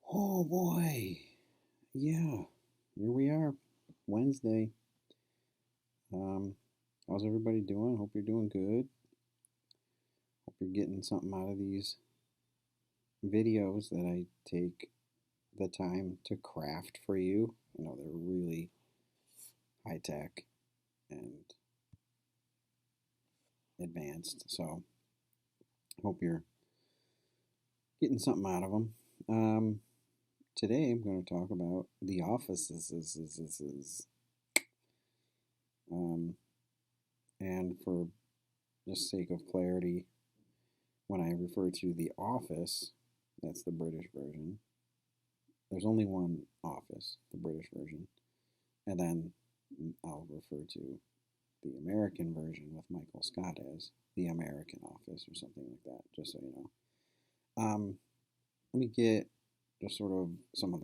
Oh boy. Yeah. Here we are. Wednesday. Um, how's everybody doing? Hope you're doing good. Hope you're getting something out of these videos that I take the time to craft for you. I know they're really high tech and advanced, so hope you're getting something out of them. Today I'm going to talk about The Office. Um, and for just sake of clarity, when I refer to The Office, that's the British version. There's only one Office, the British version. And then I'll refer to the American version with Michael Scott as The American Office or something like that, just so you know. Let me get just sort of some of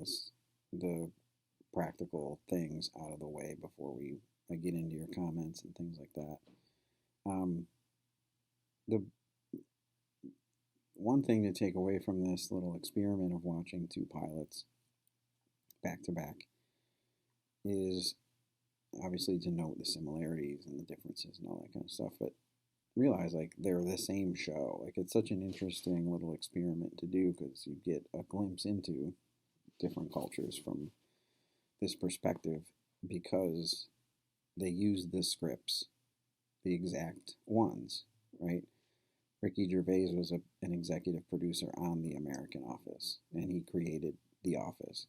the practical things out of the way before I get into your comments and things like that. Um, the one thing to take away from this little experiment of watching two pilots back to back is obviously to note the similarities and the differences and all that kind of stuff, but realize like they're the same show. Like it's such an interesting little experiment to do because you get a glimpse into different cultures from this perspective because they use the scripts, the exact ones, right? Ricky Gervais was an executive producer on The American Office, and he created The Office.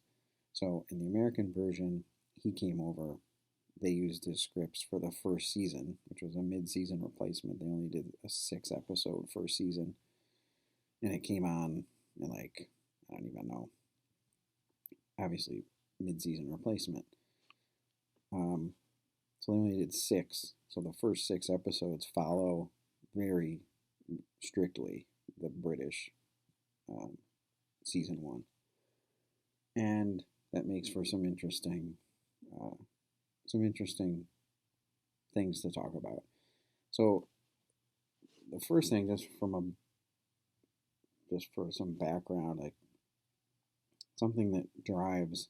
So in the American version, he came over. They used his scripts for the first season, which was a mid-season replacement. They only did a 6-episode first season, and it came on in like I don't even know. Obviously, mid-season replacement. Um, so they only did 6. So the first 6 episodes follow very strictly the British um, season 1, and that makes for uh, some interesting things to talk about. So the first thing, just for some background, like something that drives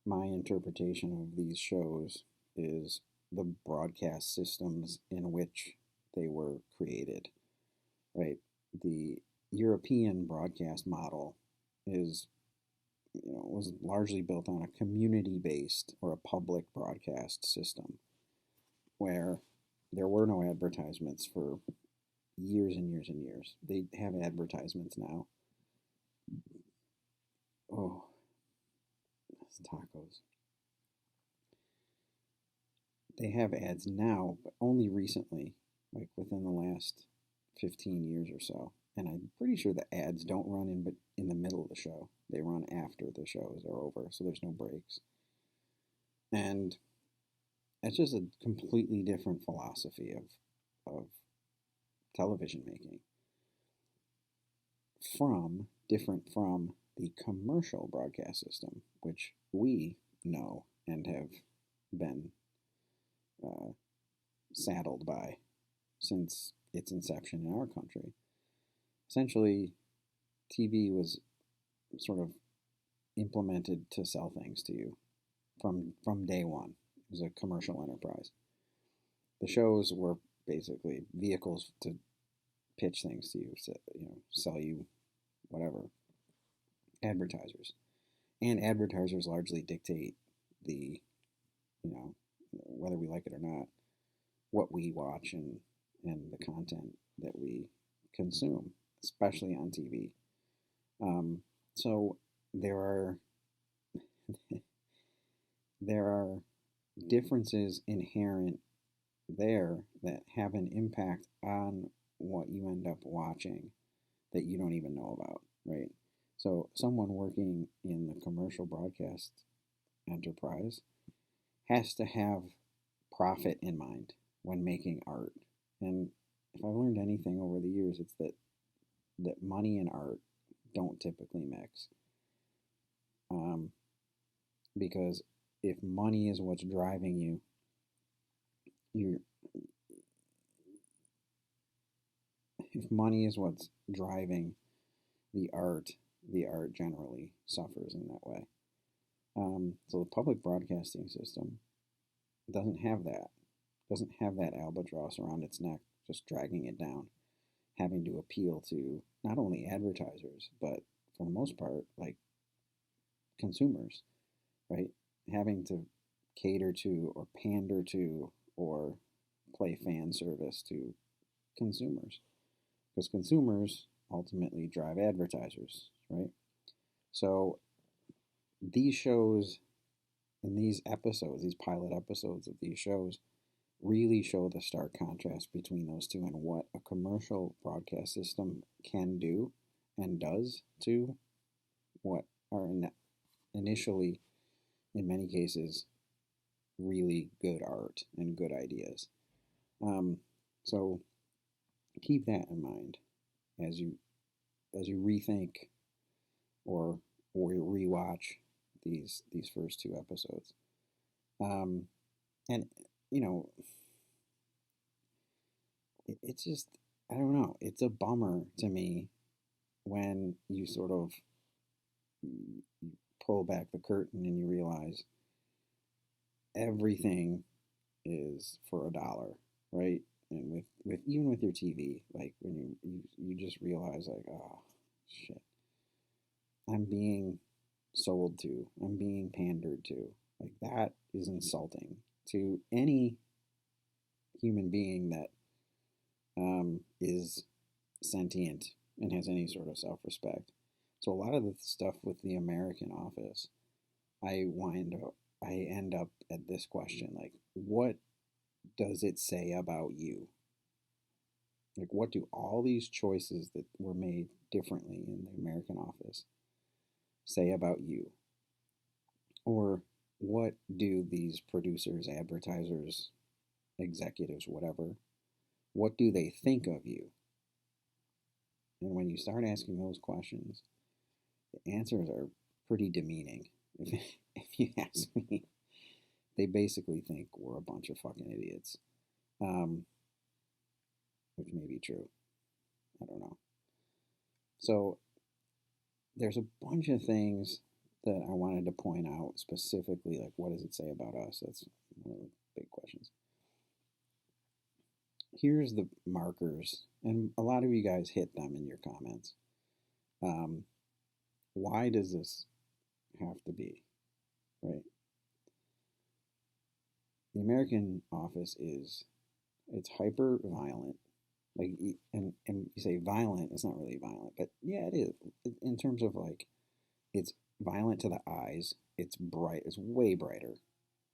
my interpretation of these shows is the broadcast systems in which they were created, right? The European broadcast model is, was largely built on a community-based or a public broadcast system where there were no advertisements for years and years and years. They have advertisements now. Oh, tacos. They have ads now, but only recently, like within the last 15 years or so. And I'm pretty sure the ads don't run in the middle of the show. They run after the shows are over, so there's no breaks. And it's just a completely different philosophy of television making different from the commercial broadcast system, which we know and have been uh, saddled by since its inception in our country. Essentially, TV was sort of implemented to sell things to you from day one. It was a commercial enterprise. The shows were basically vehicles to pitch things to you, sell you whatever. Advertisers. And advertisers largely dictate the, whether we like it or not, what we watch and the content that we consume, especially on TV. So there are there are differences inherent there that have an impact on what you end up watching that you don't even know about, right? So someone working in the commercial broadcast enterprise has to have profit in mind when making art. And if I've learned anything over the years, it's that money and art don't typically mix. Um, because if money is what's driving you, you if money is what's driving the art, the art generally suffers in that way. So the public broadcasting system doesn't have that. Doesn't have that albatross around its neck, just dragging it down, having to appeal to not only advertisers, but for the most part, like consumers, right? Having to cater to or pander to or play fan service to consumers. Because consumers ultimately drive advertisers, right? So these shows and these episodes, these pilot episodes of these shows, really show the stark contrast between those two and what a commercial broadcast system can do and does to what are initially, in many cases, really good art and good ideas. So keep that in mind as you rethink or rewatch these first two episodes. And you know, it's just, I don't know. It's a bummer to me when you sort of pull back the curtain and you realize everything is for $1, right? And with even with your TV, like when you just realize like, oh shit, I'm being sold to, I'm being pandered to. Like that is insulting to any human being that is sentient and has any sort of self-respect. So a lot of the stuff with the American Office, I end up at this question, like, what does it say about you? Like, what do all these choices that were made differently in the American Office say about you? Or what do these producers, advertisers, executives, whatever, what do they think of you? And when you start asking those questions, the answers are pretty demeaning. If you ask me, they basically think we're a bunch of fucking idiots, which may be true. I don't know. So there's a bunch of things that I wanted to point out specifically, like what does it say about us? That's one of the big questions. Here's the markers, and a lot of you guys hit them in your comments. Why does this have to be, right? The American Office it's hyper violent. Like, and you say violent, it's not really violent, but yeah, it is. In terms of like, it's violent to the eyes, it's bright, it's way brighter.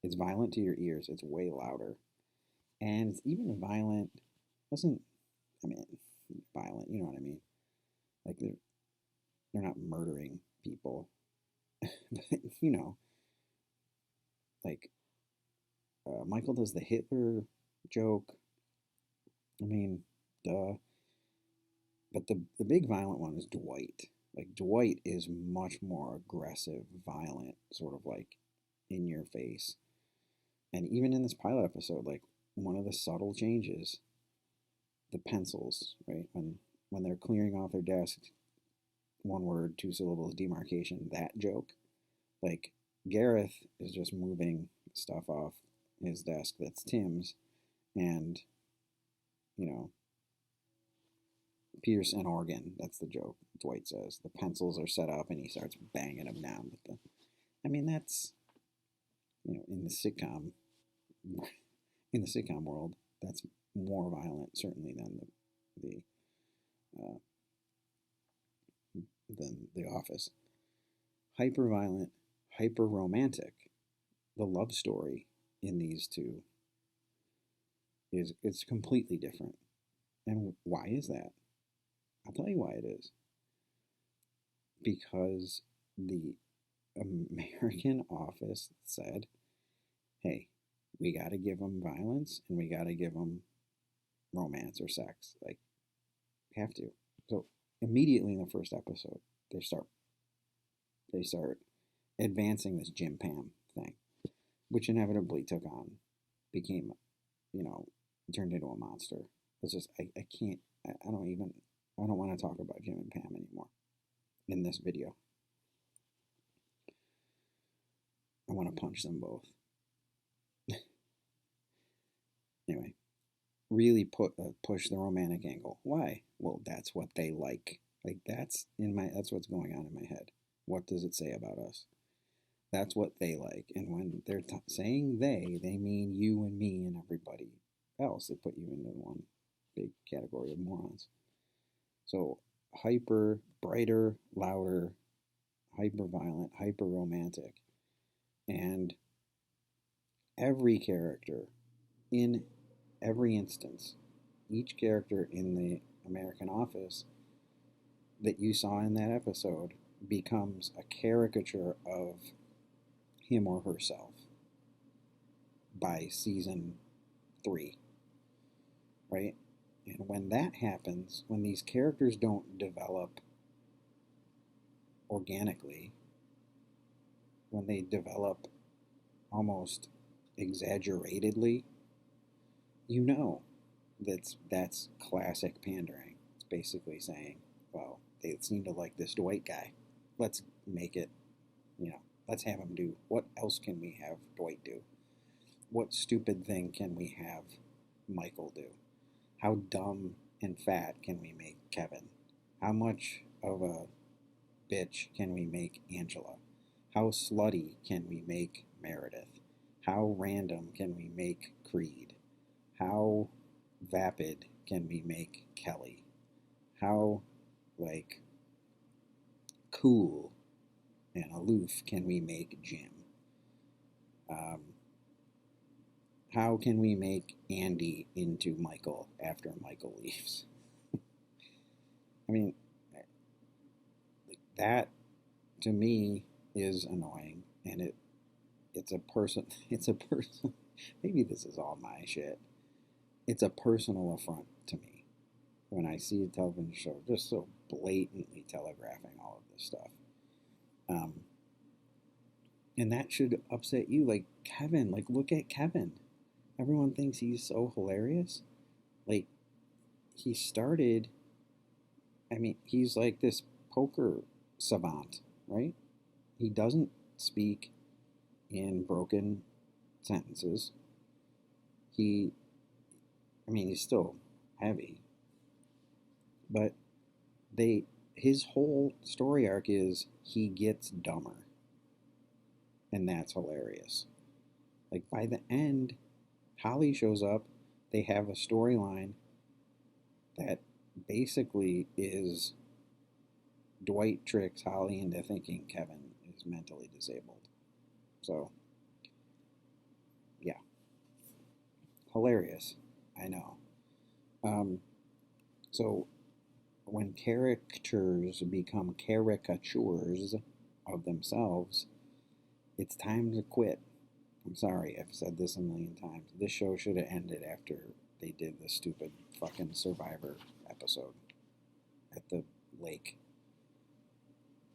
It's violent to your ears, it's way louder. And it's even violent, doesn't, I mean, violent, you know what I mean? Like, they're not murdering people. But, you know, like, Michael does the Hitler joke. I mean, duh. But the big violent one is Dwight. Like, Dwight is much more aggressive, violent, sort of like in your face. And even in this pilot episode, like, one of the subtle changes, the pencils, right? When they're clearing off their desk, one word, two syllables, demarcation, that joke. Like, Gareth is just moving stuff off his desk that's Tim's, and, you know, Pierce and Organ, that's the joke, Dwight says. The pencils are set up and he starts banging them down with the. I mean, that's, you know, in the sitcom world, that's more violent certainly uh, than The Office. Hyper violent, hyper romantic. The love story in these two it's completely different. And why is that? I'll tell you why it is. Because the American Office said, hey, we got to give them violence and we got to give them romance or sex. Like, have to. So immediately in the first episode, they start advancing this Jim Pam thing, which inevitably became, you know, turned into a monster. It's just, I can't, I don't want to talk about Jim and Pam anymore. in this video. I want to punch them both. Anyway, really push the romantic angle. Why? Well, that's what they like. Like that's what's going on in my head. What does it say about us? That's what they like. And when they're saying they mean you and me and everybody else. They put you into one big category of morons. So hyper, brighter, louder, hyper violent, hyper romantic. And every character in every instance, each character in the American Office that you saw in that episode becomes a caricature of him or herself by season 3, right? And when that happens, when these characters don't develop organically, when they develop almost exaggeratedly, you know that's classic pandering. It's basically saying, well, they seem to like this Dwight guy. Let's make it, let's have him do. What else can we have Dwight do? What stupid thing can we have Michael do? How dumb and fat can we make Kevin? How much of a bitch can we make Angela? How slutty can we make Meredith? How random can we make Creed? How vapid can we make Kelly? How, cool and aloof can we make Jim? How can we make Andy into Michael after Michael leaves? I mean, that to me is annoying, and it's a person. Maybe this is all my shit. It's a personal affront to me when I see a television show just so blatantly telegraphing all of this stuff. And that should upset you. Like Kevin, look at Kevin. Everyone thinks he's so hilarious. Like, he started, he's like this poker savant, right? He doesn't speak in broken sentences. He's still heavy. But his whole story arc is he gets dumber. And that's hilarious. Like, by the end, Holly shows up. They have a storyline that basically is Dwight tricks Holly into thinking Kevin is mentally disabled. So, yeah. Hilarious. I know. So, when characters become caricatures of themselves, it's time to quit. I'm sorry, I've said this a million times. This show should have ended after they did the stupid fucking Survivor episode at the lake.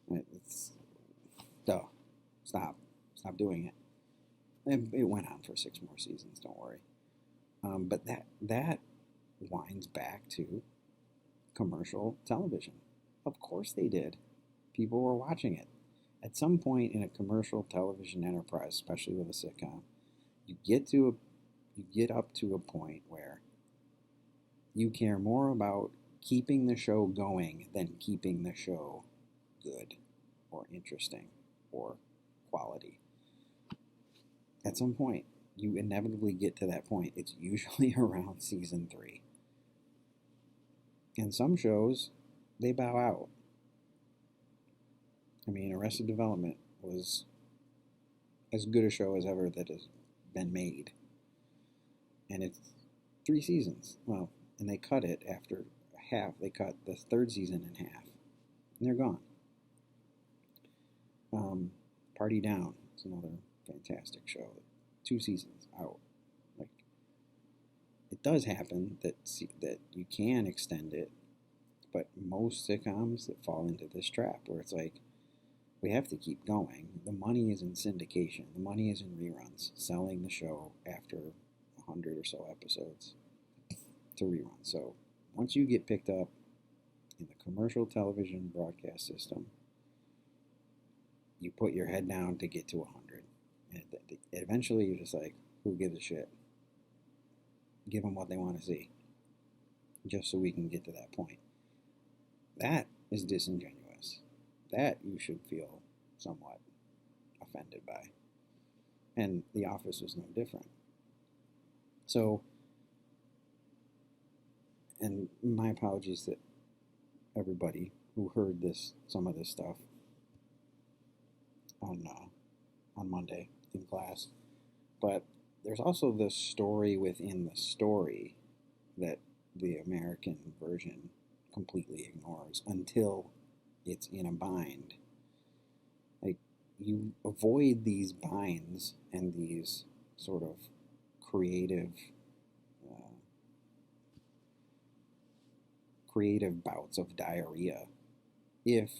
It's duh. Stop doing it. And it went on for 6 more seasons. Don't worry. But that winds back to commercial television. Of course they did. People were watching it. At some point in a commercial television enterprise, especially with a sitcom, you get up to a point where you care more about keeping the show going than keeping the show good or interesting or quality. At some point, you inevitably get to that point. It's usually around season 3. And some shows, they bow out. Arrested Development was as good a show as ever that has been made. And it's 3 seasons. Well, and they cut it after half. They cut the 3rd season in half. And they're gone. Party Down. It's another fantastic show. 2 seasons out. It does happen that you can extend it, but most sitcoms that fall into this trap where it's like, we have to keep going. The money is in syndication. The money is in reruns, selling the show after 100 or so episodes to rerun. So once you get picked up in the commercial television broadcast system, you put your head down to get to 100. And eventually you're just like, who gives a shit? Give them what they want to see, just so we can get to that point. That is disingenuous. That you should feel somewhat offended by. And The Office was no different. So, and my apologies to everybody who heard some of this stuff on Monday in class. But there's also the story within the story that the American version completely ignores until it's in a bind. Like, you avoid these binds and these sort of creative bouts of diarrhea if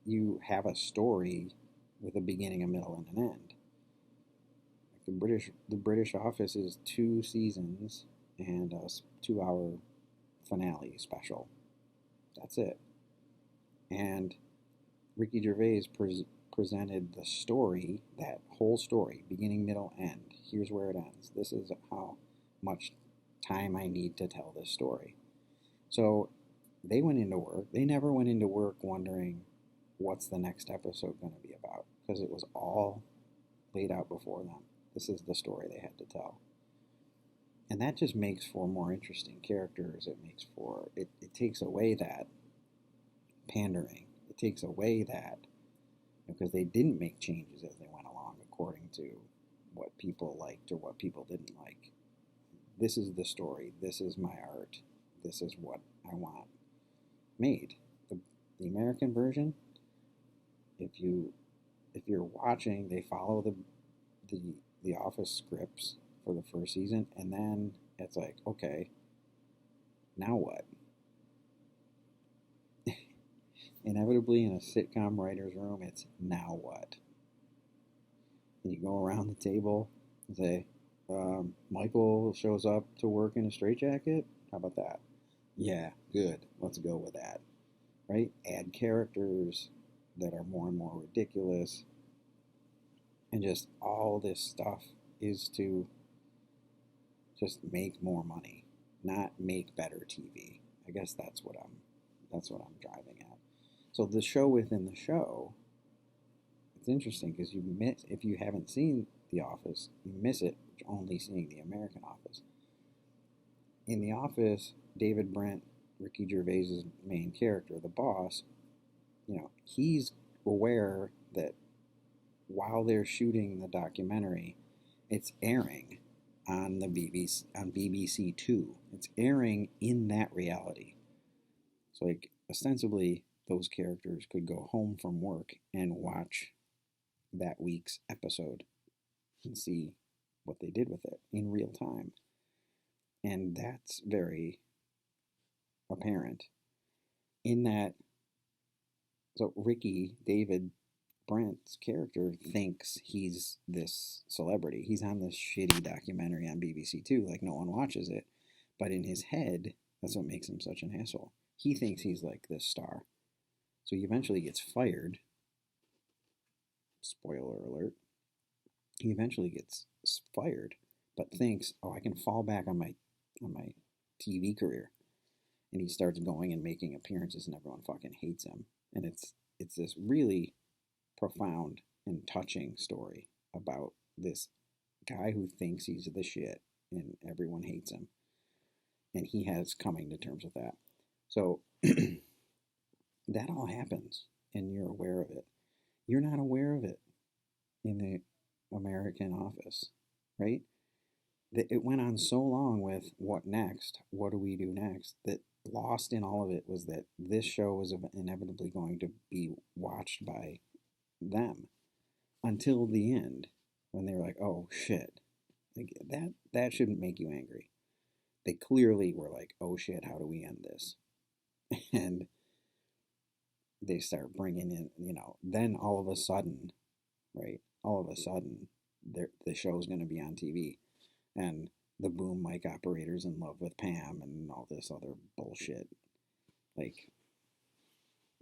you have a story with a beginning, a middle, and an end. The British Office is 2 seasons and a 2-hour finale special. That's it. And Ricky Gervais presented the story, that whole story, beginning, middle, end. Here's where it ends. This is how much time I need to tell this story. So they went into work. They never went into work wondering what's the next episode going to be about, because it was all laid out before them. This is the story they had to tell. And that just makes for more interesting characters. It takes away that pandering. It takes away that, because they didn't make changes as they went along according to what people liked or what people didn't like. This is the story. This is my art. This is what I want made. The American version, if you're watching, they follow the Office scripts for the first season, and then it's like, okay, now what? Inevitably, in a sitcom writer's room, it's now what? And you go around the table and say, Michael shows up to work in a straitjacket? How about that? Yeah, good. Let's go with that. Right? Add characters that are more and more ridiculous. And just all this stuff is to just make more money, not make better TV. I guess that's what I'm driving at. So the show within the show, it's interesting because if you haven't seen The Office, you miss it only seeing the American Office. In The Office, David Brent, Ricky Gervais's main character, the boss, he's aware that while they're shooting the documentary, it's airing on the BBC Two. It's airing in that reality. So, like, ostensibly, those characters could go home from work and watch that week's episode and see what they did with it in real time. And that's very apparent in that. So David Brent's character thinks he's this celebrity. He's on this shitty documentary on BBC Two, like no one watches it. But in his head, that's what makes him such an asshole. He thinks he's like this star. So he eventually gets fired. Spoiler alert. He eventually gets fired, but thinks, oh, I can fall back on my TV career. And he starts going and making appearances, and everyone fucking hates him. And it's this really profound and touching story about this guy who thinks he's the shit, and everyone hates him. And he has coming to terms with that. So that all happens, and you're aware of it. You're not aware of it in the American Office, right? It went on so long with what next, what do we do next, that lost in all of it was that this show was inevitably going to be watched by them until the end, when they were like, oh shit, like that shouldn't make you angry. They clearly were like, oh shit, how do we end this? And they start bringing in, then all of a sudden, the show's going to be on TV, and the boom mic operator's in love with Pam and all this other bullshit. Like,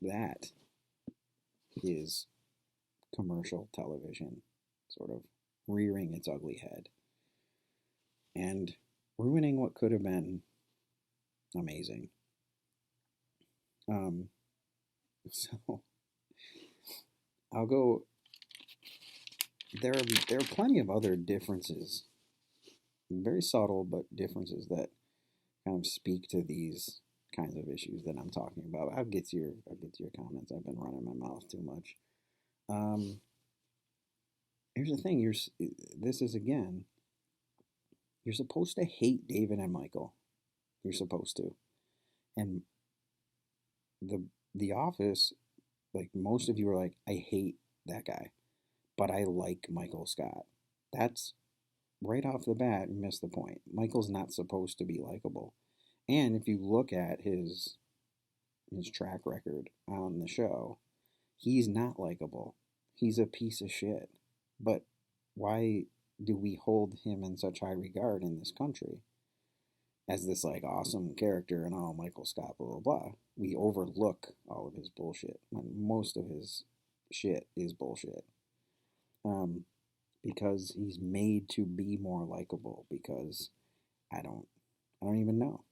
that is commercial television sort of rearing its ugly head and ruining what could have been amazing. Um, so I'll go. There are plenty of other differences, very subtle but differences that kind of speak to these kinds of issues that I'm talking about. I'll get to your comments. I've been running my mouth too much. Um, Here's the thing. This is again. You're supposed to hate David and Michael. You're supposed to. And the the Office, like most of you are like, I hate that guy, but I like Michael Scott. That's right off the bat, you missed the point. Michael's not supposed to be likable. And if you look at his track record on the show, he's not likable. He's a piece of shit. But why do we hold him in such high regard in this country as this like awesome character and oh Michael Scott blah blah blah? We overlook all of his bullshit. And most of his shit is bullshit. Um, because he's made to be more likable. Because I don't, I don't even know.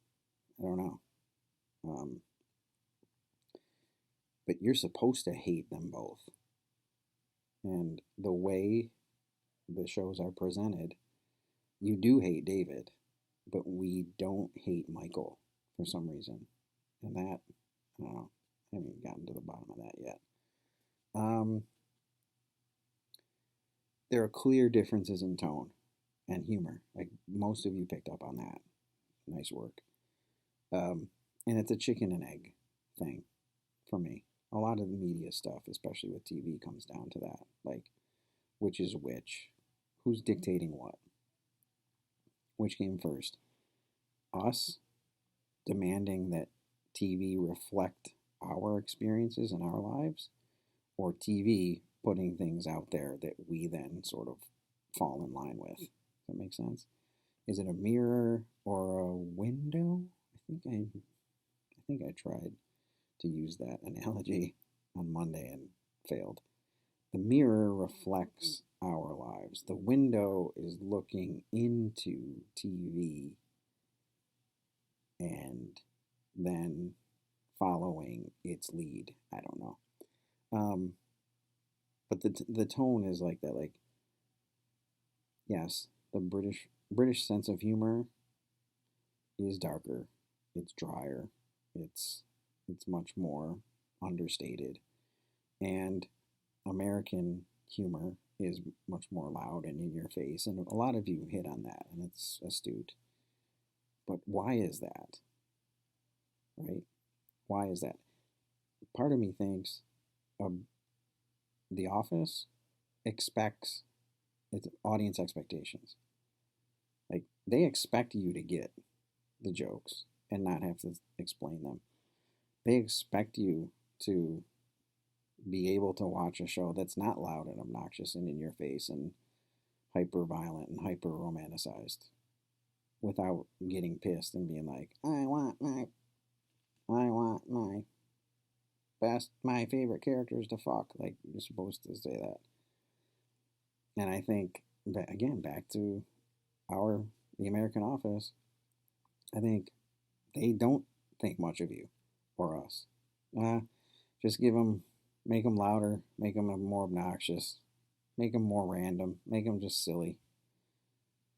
I don't know. Um, but you're supposed to hate them both. And the way the shows are presented, you do hate David, but we don't hate Michael for some reason. And that, I don't know, I haven't gotten to the bottom of that yet. Um, there are clear differences in tone and humor. Like most of you picked up on that. Nice work. Um, and it's a chicken and egg thing for me. A lot of the media stuff, especially with TV, comes down to that. Like, which is which? Who's dictating what? Which came first? Us demanding that TV reflect our experiences and our lives, or TV putting things out there that we then sort of fall in line with? Does that make sense? Is it a mirror or a window? I think I tried to use that analogy on Monday and failed. The mirror reflects our lives. The window is looking into TV and then following its lead. I don't know. Um, but the tone is like that. Like, yes, the British sense of humor is darker. It's drier. It's it's much more understated, and American humor is much more loud and in your face. And a lot of you hit on that, and it's astute. But why is that? Right? Why is that? Part of me thinks um, The Office expects its audience expectations. Like they expect you to get the jokes and not have to explain them. They expect you to be able to watch a show that's not loud and obnoxious and in your face and hyper violent and hyper romanticized without getting pissed and being like, I want my my favorite characters to fuck. Like you're supposed to say that. And I think again back to our the American Office, I think they don't think much of you or us. Uh, just make them louder, make them more obnoxious, make them more random, make them just silly,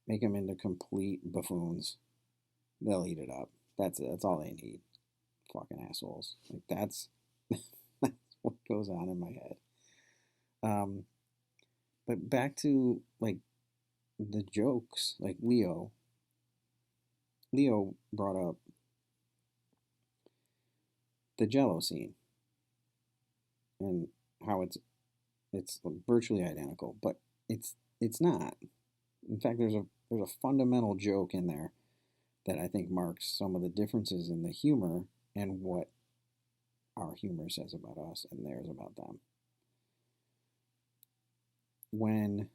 make them into complete buffoons. They'll eat it up. That's it. That's all they need. Fucking assholes. Like that's what goes on in my head. Um, but back to like the jokes, like Leo. Leo brought up the Jello scene and how it's virtually identical, but it's not. In fact, there's a fundamental joke in there that I think marks some of the differences in the humor and what our humor says about us and theirs about them. When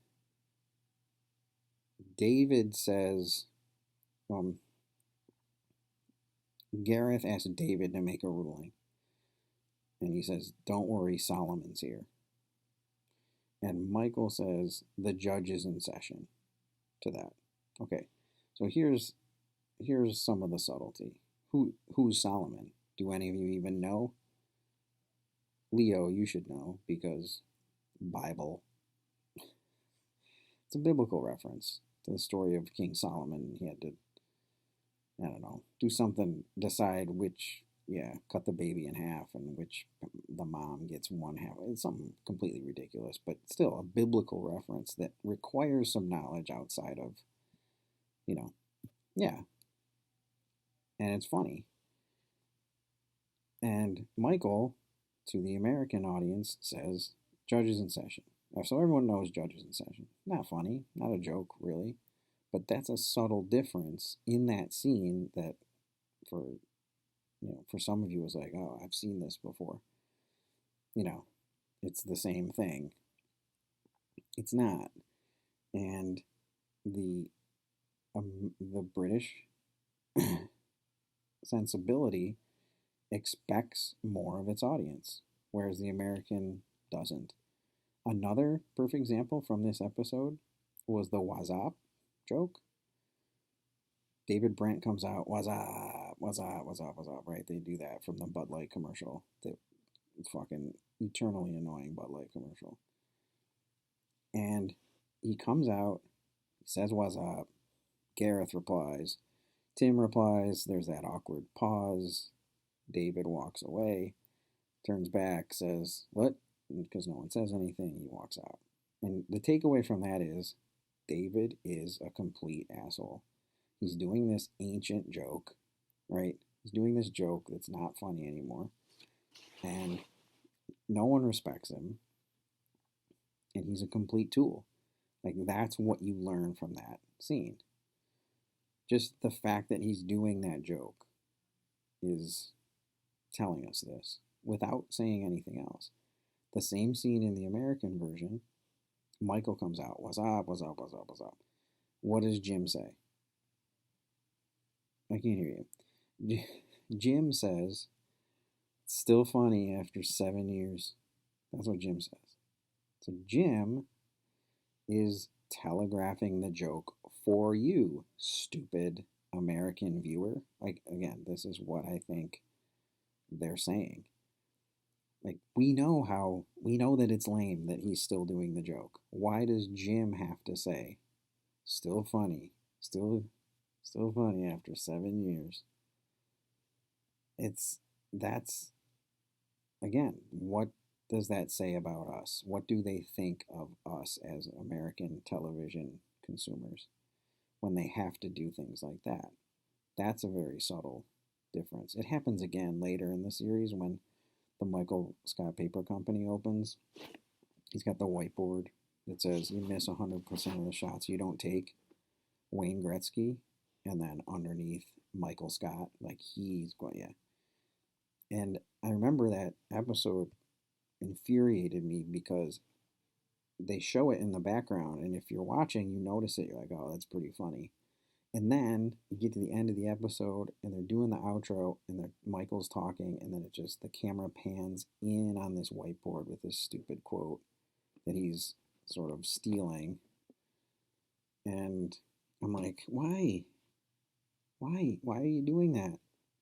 David says, um, Gareth asked David to make a ruling, and he says, "Don't worry, Solomon's here." And Michael says, the judge is in session to that. Okay, so here's some of the subtlety. Who's Solomon? Do any of you even know? Leo, you should know because Bible. It's a biblical reference to the story of King Solomon. He had to, I don't know, do something, decide which, cut the baby in half and which the mom gets one half. It's something completely ridiculous, but still a biblical reference that requires some knowledge outside of, you know, yeah. And it's funny. And Michael, to the American audience, says, judges in session. So everyone knows judges in session. Not funny, not a joke, really. But that's a subtle difference in that scene that for some of you was like, oh, I've seen this before. It's the same thing. It's not. And the British sensibility expects more of its audience, whereas the American doesn't. Another perfect example from this episode was the "what's up" joke. David Brent comes out, "What's up, what's up, what's up, what's up," right? They do that from the Bud Light commercial. The fucking eternally annoying Bud Light commercial. And he comes out, he says, "What's up?" Gareth replies. Tim replies. There's that awkward pause. David walks away, turns back, says, "What?" Because no one says anything, he walks out. And the takeaway from that is David is a complete asshole. He's doing this ancient joke, right? He's doing this joke that's not funny anymore. And no one respects him. And he's a complete tool. Like, that's what you learn from that scene. Just the fact that he's doing that joke is telling us this without saying anything else. The same scene in the American version, Michael comes out, "What's up, what's up, what's up, what's up?" What does Jim say? I can't hear you. Jim says, "It's still funny after 7 years." That's what Jim says. So Jim is telegraphing the joke for you, stupid American viewer. Like, again, this is what I think they're saying. Like, we know that it's lame that he's still doing the joke. Why does Jim have to say, still funny, still funny after 7 years? That's, again, what does that say about us? What do they think of us as American television consumers when they have to do things like that? That's a very subtle difference. It happens again later in the series when the Michael Scott Paper Company opens. He's got the whiteboard that says, "You miss 100% of the shots you don't take, Wayne Gretzky," and then underneath Michael Scott, like he's going, yeah. And I remember that episode infuriated me because they show it in the background, and if you're watching, you notice it. You're like, "Oh, that's pretty funny." And then you get to the end of the episode, and they're doing the outro, and Michael's talking, and then the camera pans in on this whiteboard with this stupid quote that he's sort of stealing. And I'm like, why? Why are you doing that?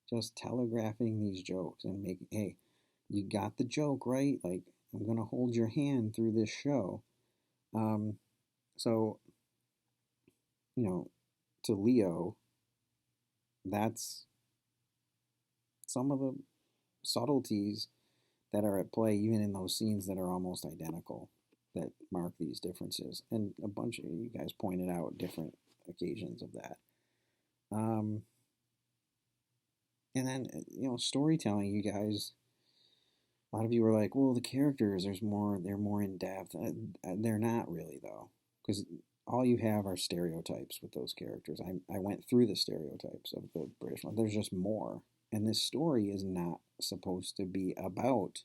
Just telegraphing these jokes and making, hey, you got the joke, right? Like, I'm going to hold your hand through this show. So, to Leo, that's some of the subtleties that are at play even in those scenes that are almost identical that mark these differences. And a bunch of you guys pointed out different occasions of that. And then, storytelling, you guys, a lot of you were like, well, the characters, they're more in depth. They're not really, though, because all you have are stereotypes with those characters. I went through the stereotypes of the British one. There's just more. And this story is not supposed to be about,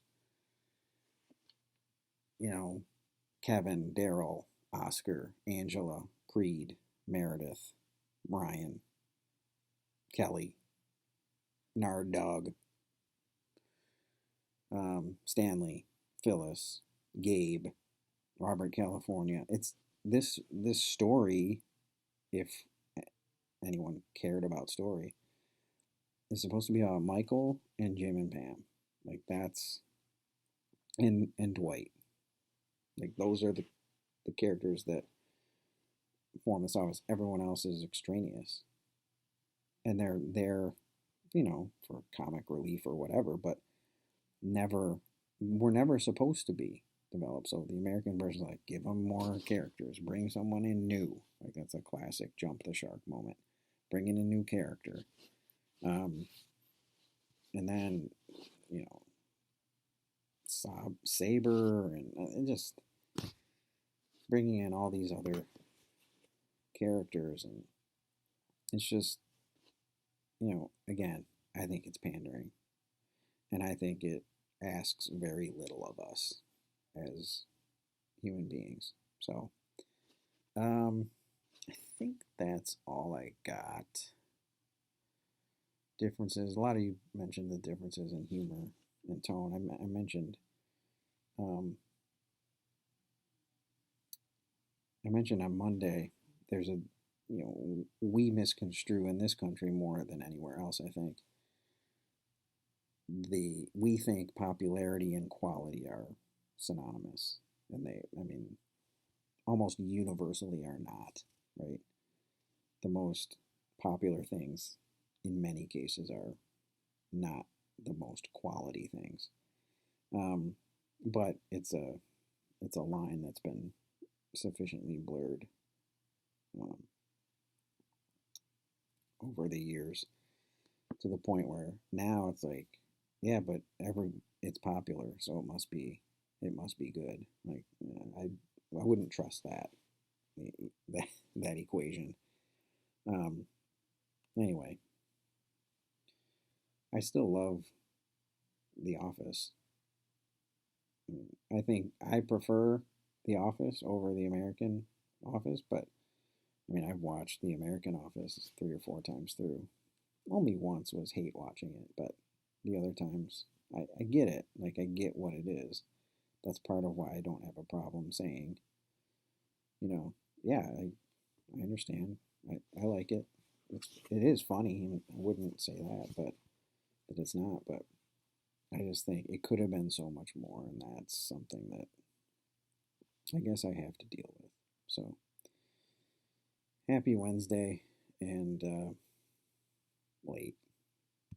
Kevin, Daryl, Oscar, Angela, Creed, Meredith, Ryan, Kelly, Nard Dog, Stanley, Phyllis, Gabe, Robert California. It's this story, if anyone cared about story, is supposed to be about Michael and Jim and Pam. Like that's and Dwight. Like those are the characters that form this office. Everyone else is extraneous, and they're there, for comic relief or whatever, but never were never supposed to be developed. So the American version is like, give them more characters, bring someone in new. Like that's a classic jump the shark moment. Bring in a new character, um, and then you know Saber and just bringing in all these other characters, and it's just again, I think it's pandering, and I think it asks very little of us as human beings. So, I think that's all I got. Differences. A lot of you mentioned the differences in humor and tone. I mentioned, um, I mentioned on Monday. There's a, we misconstrue in this country more than anywhere else. I think we think popularity and quality are synonymous, and I mean, almost universally are not. Right. The most popular things, in many cases, are not the most quality things. Um, but it's a line that's been sufficiently blurred um, over the years to the point where now it's like, yeah, but it's popular, so it must be good. Like I wouldn't trust that that equation. Um, anyway, I still love The Office. I think I prefer The Office over the American Office, but I mean, I've watched The American Office 3 or 4 times through. Only once was hate watching it, but the other times I get it. Like, I get what it is. That's part of why I don't have a problem saying, you know, yeah, I understand. I like it. It is funny. I wouldn't say that it's not, but I just think it could have been so much more, and that's something that I guess I have to deal with. So, happy Wednesday and late.